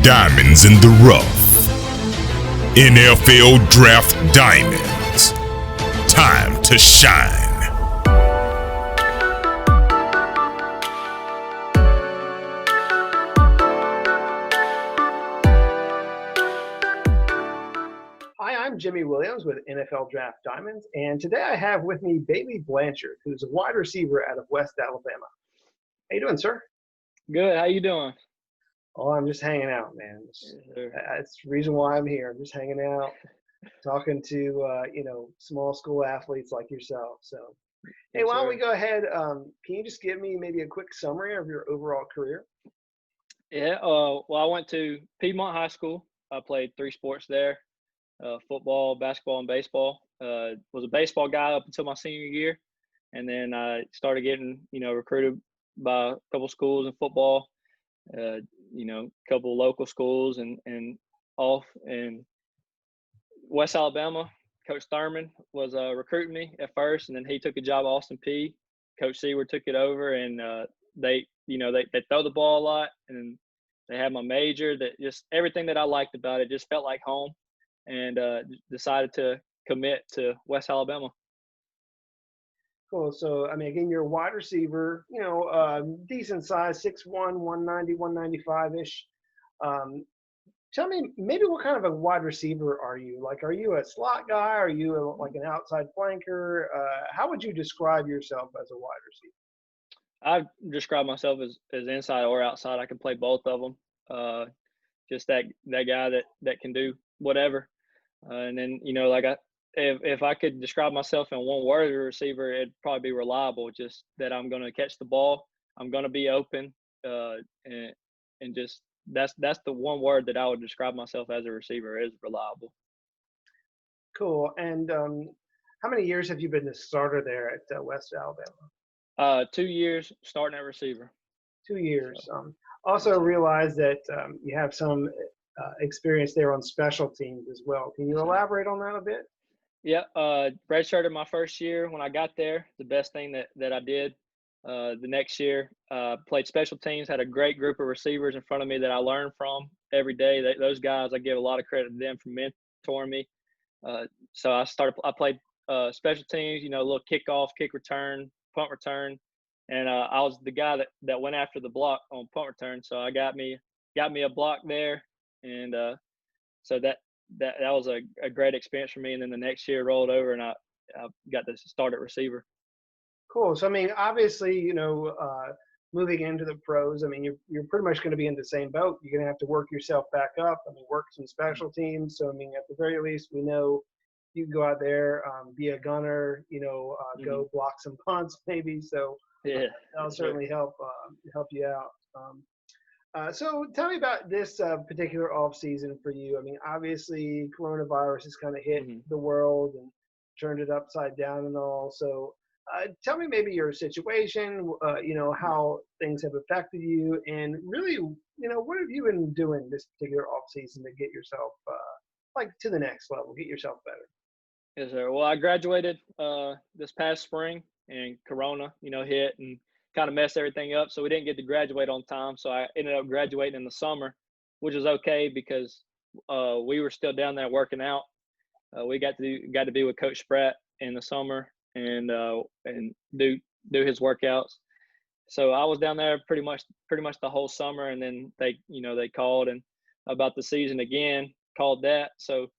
diamonds in the rough. NFL Draft Diamonds. Time to shine. Hi, I'm Jimmy Williams with NFL Draft Diamonds, and today I have with me Bayley Blanchard, who's a wide receiver out of West Alabama. How you doing, sir? Good. How you doing? Oh, I'm just hanging out, man. That's the reason why I'm here. I'm just hanging out, talking to small school athletes like yourself. So, hey, Yes, why don't sir. we go ahead? Can you just give me maybe a quick summary of your overall career? Yeah. Well, I went to Piedmont High School. I played 3 sports there: football, basketball, and baseball. Was a baseball guy up until my senior year, and then I started getting recruited by a couple schools in football. A couple local schools and off in West Alabama. Coach Thurman was recruiting me at first, and then he took a job at Austin P. Coach Seward took it over, and they throw the ball a lot, and they had my major. That just everything that I liked about it just felt like home, and decided to commit to West Alabama. Cool. So, I mean, again, you're a wide receiver, decent size, 6'1", 190, 195-ish. Tell me, maybe what kind of a wide receiver are you? Like, are you a slot guy? Are you like an outside flanker? How would you describe yourself as a wide receiver? I describe myself as inside or outside. I can play both of them. Just that guy that can do whatever. And then if I could describe myself in one word as a receiver, it'd probably be reliable. Just that I'm going to catch the ball, I'm going to be open, and just that's the one word that I would describe myself as a receiver is reliable. Cool. And how many years have you been the starter there at West Alabama? 2 years starting at receiver. 2 years. So, Also yes, sir. realize that you have some experience there on special teams as well. Can you Yes, sir. elaborate on that a bit? Yeah, redshirted my first year when I got there. The best thing that I did. The next year, played special teams. Had a great group of receivers in front of me that I learned from every day. Those guys, I give a lot of credit to them for mentoring me. So I played special teams. A little kickoff, kick return, punt return, and I was the guy that went after the block on punt return. So I got me a block there, and so that was a great experience for me. And then the next year rolled over, and I got to start at receiver. Cool. So, I mean, obviously, moving into the pros, I mean, you're pretty much going to be in the same boat. You're going to have to work yourself back up. I mean, work some special teams. So, I mean, at the very least, we know you can go out there, be a gunner, go block some punts maybe. So Yeah, that'll yes, sir. certainly help you out. So tell me about this particular off season for you. I mean, obviously, coronavirus has kind of hit Mhm. the world and turned it upside down and all. So tell me maybe your situation, how things have affected you, and really, what have you been doing this particular off season to get yourself like to the next level, get yourself better? Yes, sir. Well, I graduated this past spring, and Corona, hit and kind of messed everything up. So we didn't get to graduate on time. So I ended up graduating in the summer, which was okay because we were still down there working out. We got to be with Coach Spratt in the summer and do his workouts. So I was down there pretty much the whole summer, and then they called and about the season again, called that. So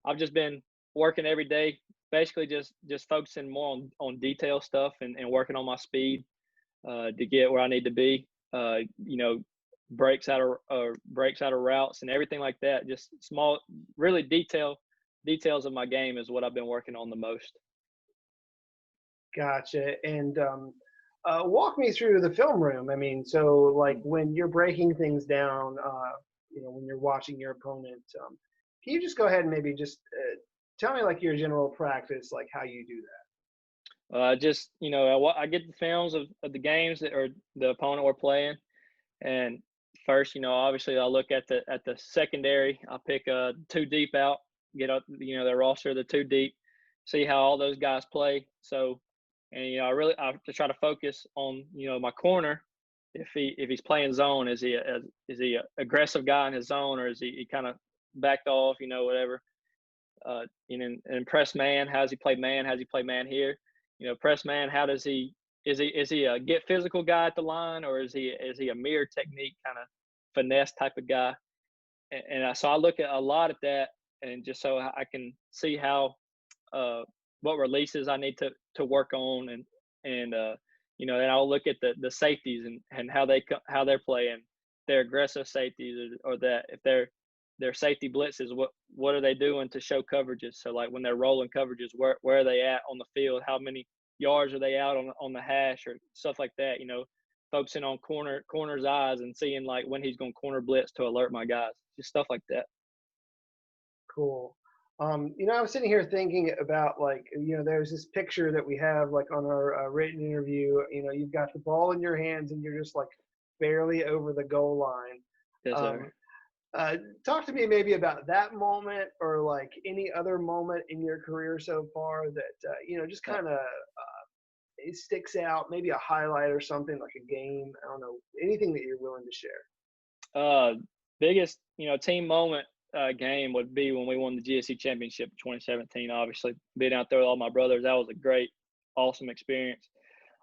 I've just been working every day, basically just focusing more on detail stuff and working on my speed to get where I need to be. Breaks out of routes and everything like that. Just small, really details of my game is what I've been working on the most. Gotcha. And walk me through the film room. I mean, so like when you're breaking things down, when you're watching your opponent, can you just go ahead and maybe just tell me like your general practice, like how you do Just I get the films of the games that or the opponent we're playing, and first, obviously I look at the secondary. I pick two deep out, get up, the roster, the two deep, see how all those guys play. So, and I try to focus on my corner if he's playing zone, is he a aggressive guy in his zone, or is he kind of backed off, whatever. In press man, how does he play man? How does he play man here? Press man, how does he is he a get physical guy at the line, or is he a mirror technique kind of finesse type of guy? So I look at a lot at that, and just so I can see how what releases I need to work on, and then I'll look at the safeties and how they're playing, their aggressive safeties, or that if their safety blitzes, what are they doing to show coverages? So like when they're rolling coverages, where are they at on the field? How many yards are they out on the hash, or stuff like that? Focusing on corner's eyes and seeing like when he's going to corner blitz to alert my guys, just stuff like that. Cool. I was sitting here thinking about there's this picture that we have like on our written interview. You've got the ball in your hands and you're just like barely over the goal line. Yes, sir. Talk to me maybe about that moment, or like any other moment in your career so far that just kind of it sticks out, maybe a highlight or something, like a game. I don't know, anything that you're willing to share. Biggest team moment game would be when we won the GSC championship in 2017. Obviously, being out there with all my brothers, that was a great, awesome experience.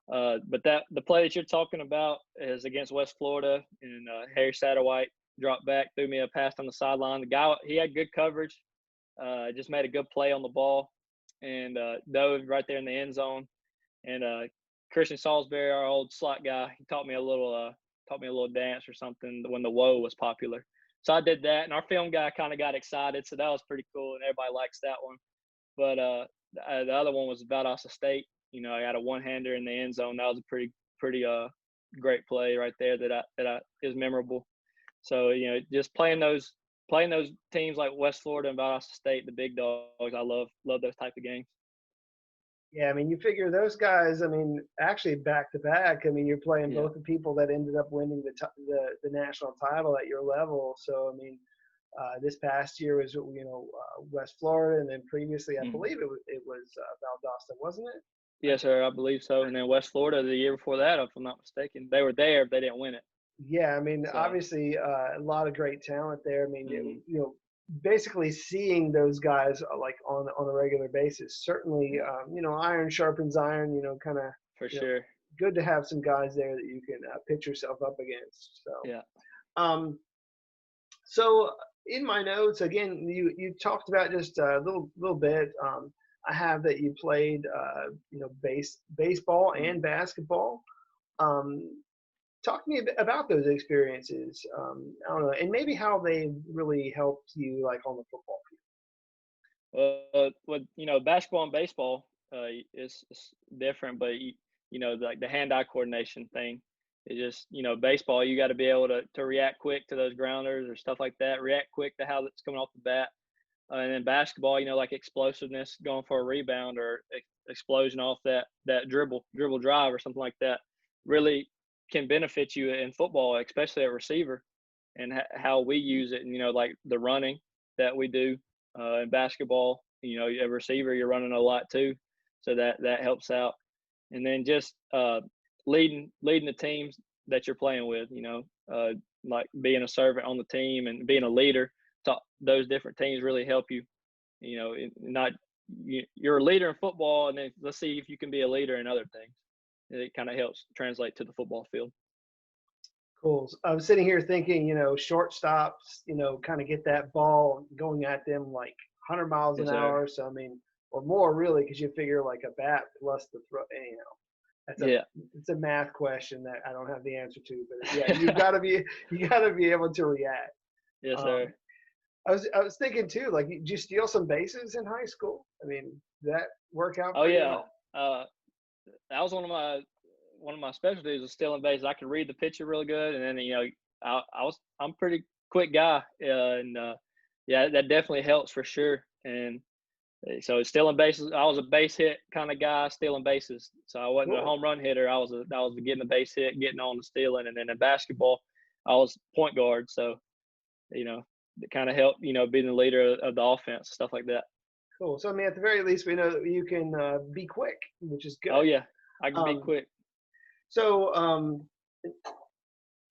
But the play that you're talking about is against West Florida, and Harry Satterwhite dropped back, threw me a pass on the sideline. The guy, he had good coverage, just made a good play on the ball, and dove right there in the end zone. And Christian Salisbury, our old slot guy, he taught me a little dance or something when the whoa was popular. So I did that, and our film guy kind of got excited, so that was pretty cool, and everybody likes that one. But the other one was Valdosta State. I got a one-hander in the end zone. That was a pretty great play right there that is memorable. So just playing those teams like West Florida and Valdosta State, the big dogs, I love those type of games. Yeah, I mean, you figure those guys, actually back to back. you're playing both the people that ended up winning the national title at your level. So, this past year was, West Florida, and then previously, I believe it was Valdosta, wasn't it? Yes, sir, I believe so. And then West Florida the year before that, if I'm not mistaken, they were there, but they didn't win it. Yeah, obviously, a lot of great talent there. Basically seeing those guys like on a regular basis, certainly, iron sharpens iron, kind of for sure. Good to have some guys there that you can pitch yourself up against. So, yeah. So in my notes, again, you talked about just a little bit. I have that you played, baseball and basketball. Talk to me about those experiences. I don't know, and maybe how they really helped you, like on the football field. With basketball and baseball, is different, but like the hand-eye coordination thing is just baseball. You got to be able to react quick to those grounders or stuff like that. React quick to how it's coming off the bat. And then basketball, like explosiveness, going for a rebound or explosion off that dribble drive or something like that, really can benefit you in football, especially at receiver, and how we use it. And like the running that we do in basketball, a receiver, you're running a lot too, so that helps out. And then just leading the teams that you're playing with, like being a servant on the team and being a leader. Those different teams really help you. You're a leader in football, and then let's see if you can be a leader in other things. It kind of helps translate to the football field. Cool. I was sitting here thinking, shortstops, kind of get that ball going at them like 100 miles an hour. So, or more really, because you figure like a bat plus the throw. Anyhow, it's a math question that I don't have the answer to. But yeah, you got to be able to react. Yes, sir. I was thinking too, like, did you steal some bases in high school? Did that work out? Oh yeah. That was one of my specialties was stealing bases. I could read the pitcher really good, and then I'm a pretty quick guy, and that definitely helps for sure. And so stealing bases, I was a base hit kind of guy, stealing bases. So I wasn't a home run hitter. I was getting the base hit, getting on the stealing, and then in basketball, I was point guard. So it kind of helped, being the leader of the offense, stuff like that. Cool. So, at the very least, we know that you can be quick, which is good. Oh, yeah. I can be quick. So,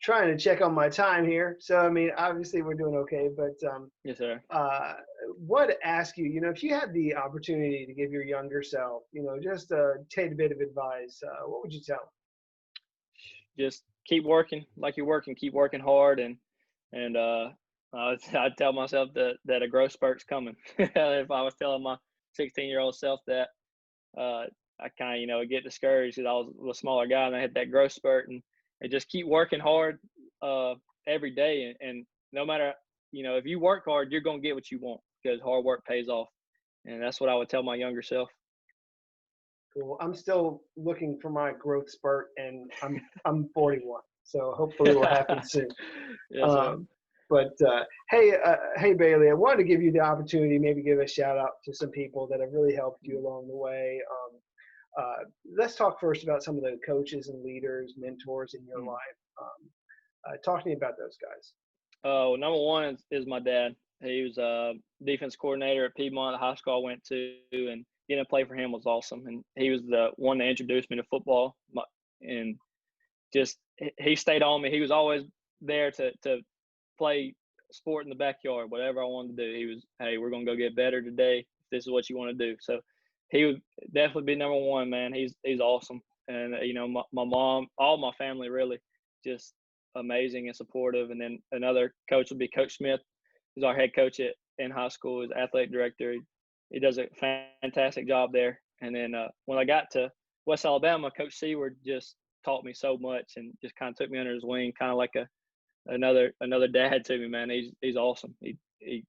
trying to check on my time here. So, I mean, obviously we're doing okay, but Yes, sir. want to ask you, if you had the opportunity to give your younger self, just a tidbit of advice, what would you tell Just keep working like you're working. Keep working hard, and I tell myself that a growth spurt's coming. If I was telling my 16-year-old self that, I kind of get discouraged because I was a smaller guy and I had that growth spurt, and just keep working hard every day, and no matter if you work hard, you're gonna get what you want because hard work pays off, and that's what I would tell my younger self. Cool. I'm still looking for my growth spurt, and I'm 41, so hopefully it will happen soon. Yes, sir. But hey Bayley, I wanted to give you the opportunity, maybe give a shout out to some people that have really helped you along the way. Let's talk first about some of the coaches and leaders, mentors in your life. Talk to me about those guys. Number one is my dad. He was a defense coordinator at Piedmont, the high school I went to, and getting to play for him was awesome. And he was the one that introduced me to football, and just he stayed on me. He was always there to play sport in the backyard, whatever I wanted to do. He was, hey, we're gonna go get better today. If this is what you want to do. So he would definitely be number one, man. He's awesome, and my mom, all my family, really, just amazing and supportive. And then another coach would be Coach Smith, who's our head coach in high school, his athletic director. He does a fantastic job there. And then when I got to West Alabama, Coach Seward just taught me so much and just kind of took me under his wing, kind of like another dad to me, man. He's awesome. He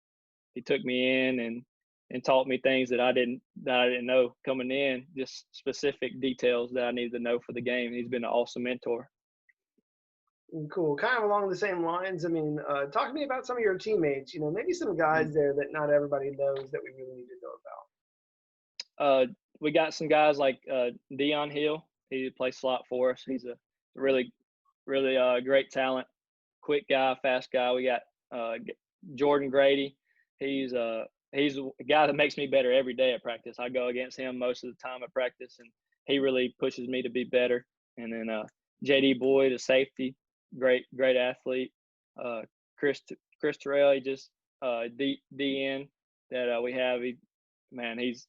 took me in and taught me things that I didn't know coming in, just specific details that I needed to know for the game. He's been an awesome mentor. Cool. Kind of along the same lines. I mean, talk to me about some of your teammates. Maybe some guys there that not everybody knows that we really need to know about. We got some guys like Dion Hill. He plays slot for us. He's a really, really great talent, quick guy, fast guy. We got Jordan Grady. He's a guy that makes me better every day at practice. I go against him most of the time at practice, and he really pushes me to be better. And then JD Boyd, a safety, great athlete. Chris Terrell, he just DN that we have. He's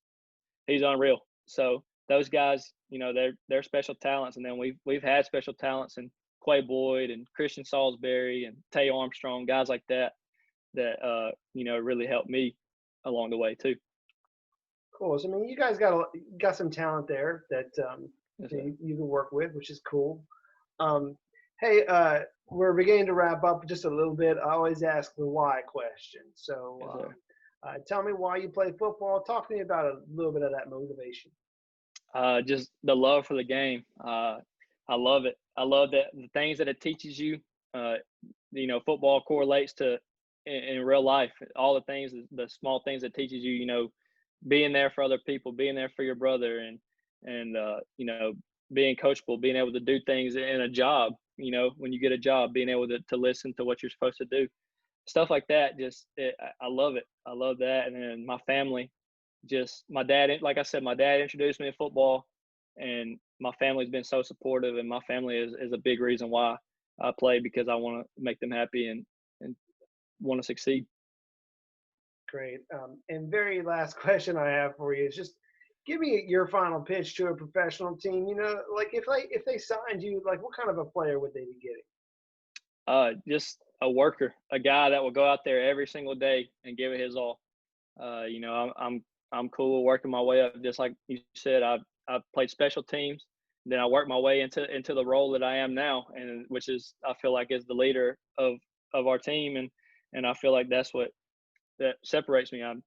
unreal. So those guys, they're special talents. And then we've had special talents in Quay Boyd and Christian Salisbury and Tay Armstrong, guys like that really helped me along the way too. Cool. So, I mean, you guys got some talent there that you can work with, which is cool. Hey, we're beginning to wrap up just a little bit. I always ask the why question. So tell me why you play football. Talk to me about a little bit of that motivation. Just the love for the game. I love it. I love the things that it teaches you. Football correlates to in real life. All the things, the small things that teaches you, being there for other people, being there for your brother, and being coachable, being able to do things in a job. When you get a job, being able to listen to what you're supposed to do, stuff like that. I love it. I love that. And then my family, my dad, like I said, my dad introduced me to football, and my family's been so supportive, and my family is a big reason why I play, because I want to make them happy and want to succeed. Great. And very last question I have for you is just give me your final pitch to a professional team. Like if they signed you, like what kind of a player would they be getting? Just a worker, a guy that will go out there every single day and give it his all. I'm cool working my way up. Just like you said, I've played special teams. Then I worked my way into the role that I am now, and which is, I feel like, is the leader of our team, and I feel like that's what that separates me. I'm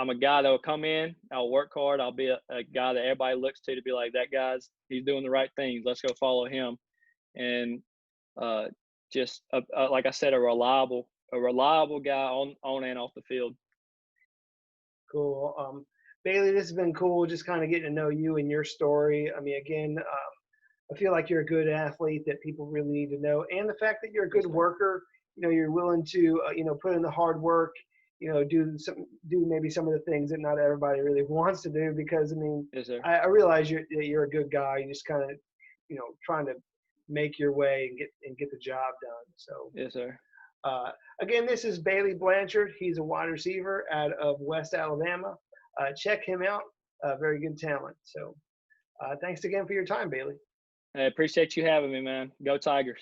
a guy that will come in, I'll work hard, I'll be a guy that everybody looks to be like, that guy's, he's doing the right things, let's go follow him. And like I said, a reliable guy on and off the field. Cool. Bayley, this has been cool, just kind of getting to know you and your story. I mean, again, I feel like you're a good athlete that people really need to know, and the fact that you're a good worker. You're willing to put in the hard work, do maybe some of the things that not everybody really wants to do, because I mean, Yes, sir. I realize you're a good guy. You just kind of trying to make your way and get the job done. So Yes, sir. again, this is Bayley Blanchard. He's a wide receiver out of West Alabama. Check him out. Very good talent. So thanks again for your time, Bayley. I appreciate you having me, man. Go Tigers.